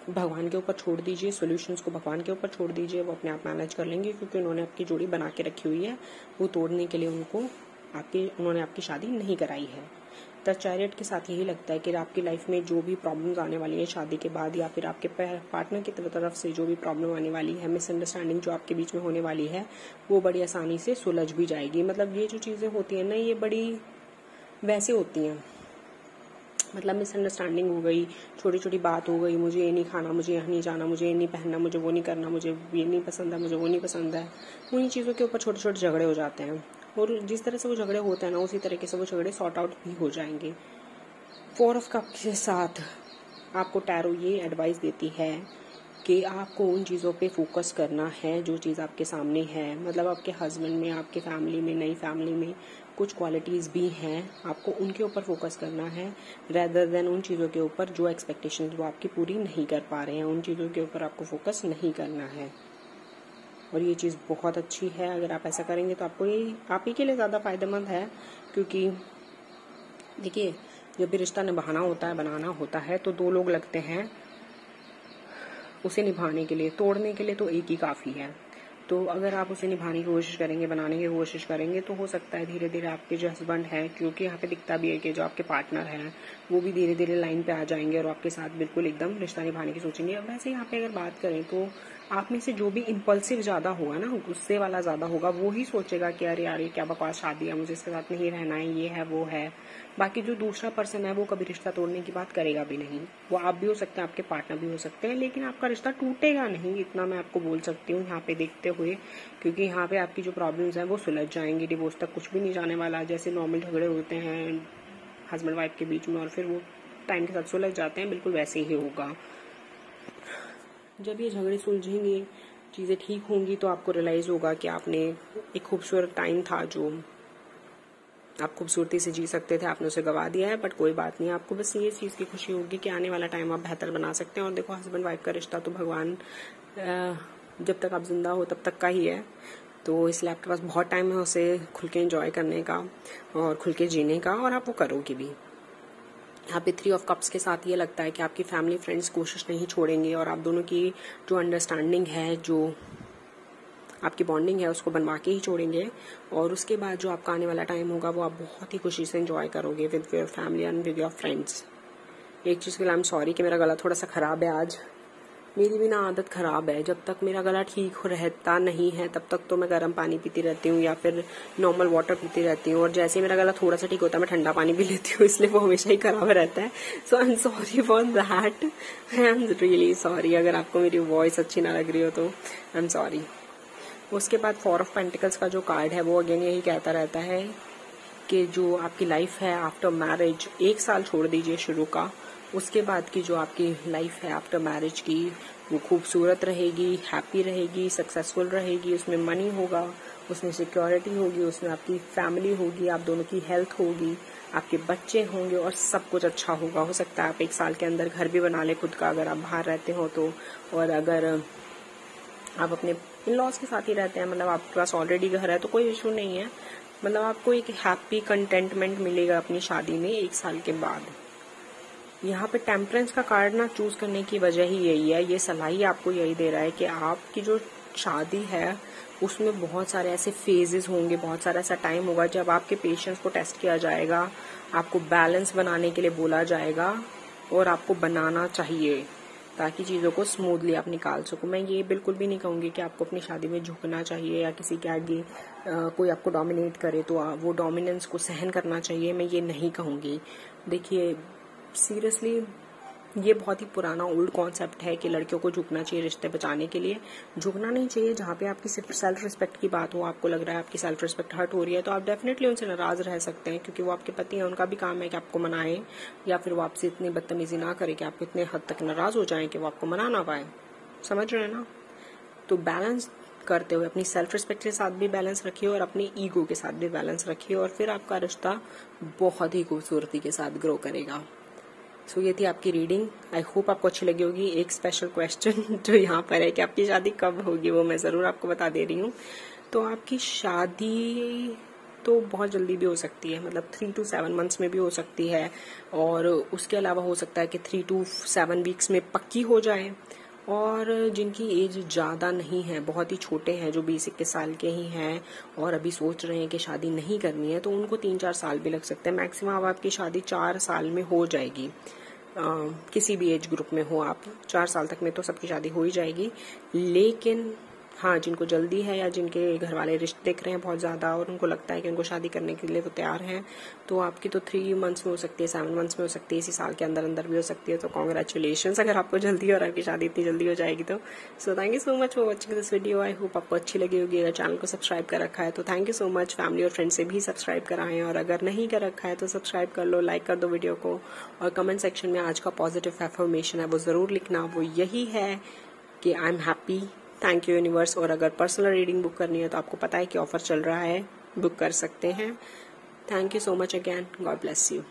भगवान के ऊपर छोड़ दीजिए, सॉल्यूशंस को भगवान के ऊपर छोड़ दीजिए। वो अपने आप मैनेज कर लेंगे, क्योंकि उन्होंने आपकी जोड़ी बना के रखी हुई है। वो तोड़ने के लिए उन्होंने आपकी शादी नहीं कराई है। द चैरियट के साथ यही लगता है कि आपकी लाइफ में जो भी प्रॉब्लम्स आने वाली है शादी के बाद, या फिर आपके पार्टनर की तरफ से जो भी प्रॉब्लम आने वाली है, मिसअंडरस्टैंडिंग जो आपके बीच में होने वाली है, वो बड़ी आसानी से सुलझ भी जाएगी। मतलब ये जो चीजें होती है ना, ये बड़ी वैसे होती हैं, मतलब मिसअंडरस्टैंडिंग हो गई, छोटी छोटी बात हो गई, मुझे ये नहीं खाना, मुझे यहाँ नहीं जाना, मुझे ये नहीं पहनना, मुझे वो नहीं करना, मुझे ये नहीं पसंद है, मुझे वो नहीं पसंद है, उन्हीं चीज़ों के ऊपर छोटे छोटे झगड़े हो जाते हैं। और जिस तरह से वो झगड़े होते हैं ना, उसी तरीके से वो झगड़े सॉर्ट आउट भी हो जाएंगे। 4 ऑफ कप्स के साथ आपको टैरो ये एडवाइस देती है कि आपको उन चीज़ों पे फोकस करना है जो चीज़ आपके सामने है। मतलब आपके हस्बैंड में, आपके फैमिली में, नई फैमिली में कुछ क्वालिटीज़ भी हैं, आपको उनके ऊपर फोकस करना है, रेदर देन उन चीज़ों के ऊपर जो एक्सपेक्टेशंस वो आपकी पूरी नहीं कर पा रहे हैं। उन चीज़ों के ऊपर आपको फोकस नहीं करना है, और ये चीज़ बहुत अच्छी है। अगर आप ऐसा करेंगे तो आपको ये आप ही के लिए ज़्यादा फायदेमंद है, क्योंकि देखिए जब भी रिश्ता निभाना होता है, बनाना होता है, तो 2 लोग लगते हैं उसे निभाने के लिए। तोड़ने के लिए तो एक ही काफ़ी है। तो अगर आप उसे निभाने की कोशिश करेंगे, बनाने की कोशिश करेंगे, तो हो सकता है धीरे धीरे आपके जो हस्बैंड है, क्योंकि यहाँ पे दिखता भी है कि जो आपके पार्टनर हैं वो भी धीरे धीरे लाइन पे आ जाएंगे और आपके साथ बिल्कुल एकदम रिश्ता निभाने की सोचेंगे। वैसे यहाँ पे अगर बात करें तो आप में से जो भी इम्पल्सिव ज्यादा होगा ना, गुस्से वाला ज्यादा होगा, वो ही सोचेगा कि अरे यार ये क्या बकवास शादी है, मुझे इसके साथ नहीं रहना है, ये है वो है। बाकी जो दूसरा पर्सन है वो कभी रिश्ता तोड़ने की बात करेगा भी नहीं। वो आप भी हो सकते हैं, आपके पार्टनर भी हो सकते हैं, लेकिन आपका रिश्ता टूटेगा नहीं, इतना मैं आपको बोल सकती हूँ यहाँ पे देखते हुए, क्योंकि यहाँ पे आपकी जो प्रॉब्लम्स हैं वो सुलझ जाएंगी। डिवोर्स तक कुछ भी नहीं जाने वाला। जैसे नॉर्मल झगड़े होते हैं हस्बैंड वाइफ के बीच में और फिर वो टाइम के साथ सुलझ जाते हैं, बिल्कुल वैसे ही होगा। जब ये झगड़े सुलझेंगे, चीजें ठीक होंगी, तो आपको रियलाइज होगा कि आपने एक खूबसूरत टाइम था जो आप खूबसूरती से जी सकते थे, आपने उसे गवा दिया है। बट कोई बात नहीं, आपको बस ये चीज की खुशी होगी कि आने वाला टाइम आप बेहतर बना सकते हैं। और देखो हस्बैंड वाइफ का रिश्ता तो भगवान जब तक आप जिंदा हो तब तक का ही है, तो इसलिए आपके पास बहुत टाइम है उसे खुल के एंजॉय करने का और खुल के जीने का, और आप वो करोगे भी। यहाँ पे 3 ऑफ कप्स के साथ ये लगता है कि आपकी फैमिली फ्रेंड्स कोशिश नहीं छोड़ेंगे और आप दोनों की जो अंडरस्टैंडिंग है, जो आपकी बॉन्डिंग है, उसको बनवा के ही छोड़ेंगे। और उसके बाद जो आपका आने वाला टाइम होगा वो आप बहुत ही खुशी से एंजॉय करोगे with your family and with your friends. एक चीज़ के लिए आई एम सॉरी कि मेरा गला थोड़ा सा खराब है आज, मेरी भी ना आदत खराब है, जब तक मेरा गला ठीक रहता नहीं है तब तक तो मैं गर्म पानी पीती रहती हूँ या फिर नॉर्मल वाटर पीती रहती हूँ, और जैसे ही मेरा गला थोड़ा सा ठीक होता है मैं ठंडा पानी पी लेती हूँ, इसलिए वो हमेशा ही खराब रहता है। So I am sorry for that, I am really sorry. अगर आपको मेरी वॉइस अच्छी ना लग रही हो तो आई एम सॉरी। उसके बाद 4 ऑफ पेंटिकल्स का जो कार्ड है वो अगेन यही कहता रहता है कि जो आपकी लाइफ है आफ्टर मैरिज, 1 साल छोड़ दीजिए शुरू का, उसके बाद की जो आपकी लाइफ है आफ्टर मैरिज की वो खूबसूरत रहेगी, हैप्पी रहेगी, सक्सेसफुल रहेगी, उसमें मनी होगा, उसमें सिक्योरिटी होगी, उसमें आपकी फैमिली होगी, आप दोनों की हेल्थ होगी, आपके बच्चे होंगे और सब कुछ अच्छा होगा। हो सकता है आप 1 साल के अंदर घर भी बना ले खुद का अगर आप बाहर रहते हो तो, और अगर आप अपने इन लॉज के साथ ही रहते हैं, मतलब आपके पास ऑलरेडी घर है तो कोई इशू नहीं है, मतलब आपको एक हैप्पी कंटेंटमेंट मिलेगा अपनी शादी में 1 साल के बाद। यहाँ पे टेम्परेंस का कार्ड ना चूज करने की वजह ही यही है, ये सलाह ही आपको यही दे रहा है कि आपकी जो शादी है उसमें बहुत सारे ऐसे फेजेस होंगे, बहुत सारा ऐसा टाइम होगा जब आपके पेशेंस को टेस्ट किया जाएगा, आपको बैलेंस बनाने के लिए बोला जाएगा और आपको बनाना चाहिए ताकि चीज़ों को स्मूथली आप निकाल सको। मैं ये बिल्कुल भी नहीं कहूँगी कि आपको अपनी शादी में झुकना चाहिए या किसी के आगे कोई आपको डोमिनेट करे तो वो डोमिनेंस को सहन करना चाहिए, मैं ये नहीं कहूँगी। देखिए सीरियसली ये बहुत ही पुराना ओल्ड कॉन्सेप्ट है कि लड़कियों को झुकना चाहिए रिश्ते बचाने के लिए। झुकना नहीं चाहिए। जहाँ पे आपकी सिर्फ सेल्फ रिस्पेक्ट की बात हो, आपको लग रहा है आपकी सेल्फ रिस्पेक्ट हर्ट हो रही है तो आप डेफिनेटली उनसे नाराज रह सकते हैं, क्योंकि वो आपके पति हैं, उनका भी काम है कि आपको मनाएं या फिर वो आपसे इतनी बदतमीजी ना करे कि आप इतने हद तक नाराज हो जाएं कि वो आपको मना ना पाए। समझ रहे हैं ना? तो बैलेंस करते हुए अपनी सेल्फ रिस्पेक्ट के साथ भी बैलेंस रखिए और अपनी ईगो के साथ भी बैलेंस रखिए, और फिर आपका रिश्ता बहुत ही खूबसूरती के साथ ग्रो करेगा। सो ये थी आपकी रीडिंग। आई होप आपको अच्छी लगी होगी। एक स्पेशल क्वेश्चन जो यहाँ पर है कि आपकी शादी कब होगी वो मैं ज़रूर आपको बता दे रही हूँ। तो आपकी शादी तो बहुत जल्दी भी हो सकती है, मतलब 3 to 7 months में भी हो सकती है, और उसके अलावा हो सकता है कि 3 to 7 weeks में पक्की हो जाए। और जिनकी एज ज़्यादा नहीं है, बहुत ही छोटे हैं, जो 20-21 साल के ही हैं और अभी सोच रहे हैं कि शादी नहीं करनी है, तो उनको 3-4 साल भी लग सकते हैं। मैक्सिमम अब आपकी शादी 4 साल में हो जाएगी। किसी भी एज ग्रुप में हो आप, 4 साल तक में तो सबकी शादी हो ही जाएगी। लेकिन हाँ, जिनको जल्दी है या जिनके घर वाले रिश्ते देख रहे हैं बहुत ज़्यादा और उनको लगता है कि उनको शादी करने के लिए वो तैयार हैं, तो आपकी तो 3 months में हो सकती है, 7 months में हो सकती है, इसी साल के अंदर अंदर भी हो सकती है। तो कॉन्ग्रेचुलेशंस अगर आपको जल्दी और आपकी शादी इतनी जल्दी हो जाएगी तो। So thank you so much for watching this video. I hope आपको अच्छी लगी होगी। अगर चैनल को सब्सक्राइब कर रखा है तो thank you so much. Family और फ्रेंड से भी सब्सक्राइब कराएं, और अगर नहीं कर रखा है तो सब्सक्राइब कर लो, लाइक कर दो वीडियो को, और कमेंट सेक्शन में आज का पॉजिटिव एफर्मेशन है वो ज़रूर लिखना। वो यही है कि I am happy, thank you universe. और अगर पर्सनल रीडिंग बुक करनी है तो आपको पता है कि ऑफर चल रहा है, बुक कर सकते हैं। Thank you so much again. God bless you.